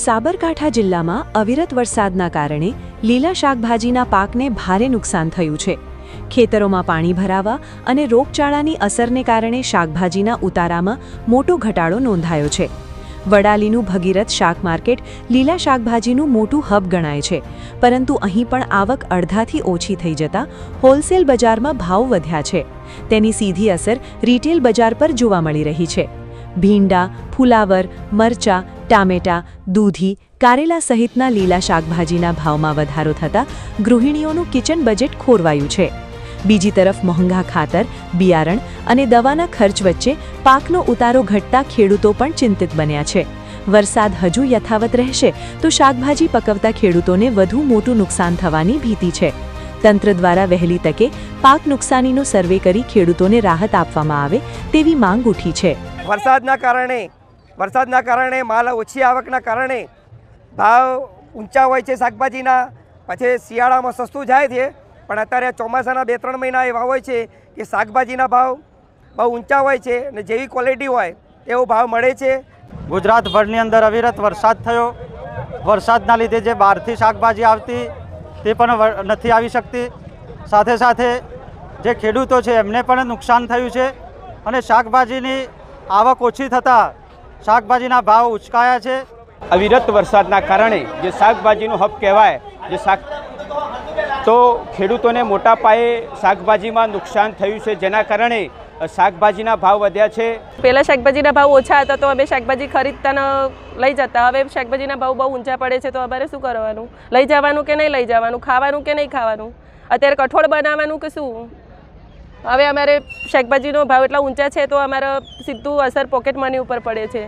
સાબરકાંઠા જિલ્લામાં અવિરત વરસાદના કારણે લીલા શાકભાજીના પાકને ભારે નુકસાન થયું છે। ખેતરોમાં પાણી ભરાવા અને રોગચાળાની અસરને કારણે શાકભાજીના ઉતારામાં મોટો ઘટાડો નોંધાયો છે। વડાલીનું ભગીરથ શાક માર્કેટ લીલા શાકભાજીનું મોટું હબ ગણાય છે, પરંતુ અહીં પણ આવક અડધાથી ઓછી થઈ જતા હોલસેલ બજારમાં ભાવ વધ્યા છે। તેની સીધી અસર રિટેલ બજાર પર જોવા મળી રહી છે। ભીંડા, ફુલાવર, મરચા, ટામેટા, દૂધી, કારેલા સહિતના લીલા શાકભાજીના ભાવમાં વધારો થતાં ગૃહિણીઓનું કિચન બજેટ ખોરવાયું છે। બીજી તરફ મોંઘા ખાતર, બિયારણ અને દવાના ખર્ચ વચ્ચે પાકનો ઉતારો ઘટતા ખેડૂતો પણ ચિંતિત બન્યા છે। વરસાદ હજુ યથાવત રહેશે તો શાકભાજી પકવતા ખેડૂતોને વધુ મોટું નુકસાન થવાની ભીતિ છે। તંત્ર દ્વારા વહેલી તકે પાક નુકસાનીનો સર્વે કરી ખેડૂતોને રાહત આપવામાં આવે તેવી માંગ ઉઠી છે। વરસાદના કારણે માલ ઓછી આવકના કારણે ભાવ ઊંચા હોય છે શાકભાજીના, પછી શિયાળામાં સસ્તું જાય છે, પણ અત્યારે ચોમાસાના 2-3 મહિના એવા હોય છે કે શાકભાજીના ભાવ બહુ ઊંચા હોય છે અને જેવી ક્વોલિટી હોય એવો ભાવ મળે છે। ગુજરાતભરની અંદર અવિરત વરસાદ થયો। વરસાદના લીધે જે બહારથી શાકભાજી આવતી તે પણ નથી આવી શકતી। સાથે સાથે જે ખેડૂતો છે એમને પણ નુકસાન થયું છે અને શાકભાજીની આવક ઓછી થતાં શાકભાજીના ભાવ ઉચકાયા છે। અવિરત વરસાદના કારણે જે શાકભાજીનો હબ કહેવાય તો ખેડૂતોને મોટા પાયે શાકભાજીમાં નુકસાન થયું છે, જેના કારણે શાકભાજીના ભાવ વધ્યા છે। પહેલાં શાકભાજીના ભાવ ઓછા હતા તો અમે શાકભાજી ખરીદતા લઈ જતા, હવે શાકભાજીના ભાવ બહુ ઊંચા પડે છે તો અમારે શું કરવાનું? લઈ જવાનું કે નહીં લઈ જવાનું? ખાવાનું કે નહીં ખાવાનું? અત્યારે કઠોળ બનાવવાનું કે શું? હવે અમારે શાકભાજીનો ભાવ એટલા ઊંચા છે તો અમારે સીધું અસર પોકેટ મની ઉપર પડે છે।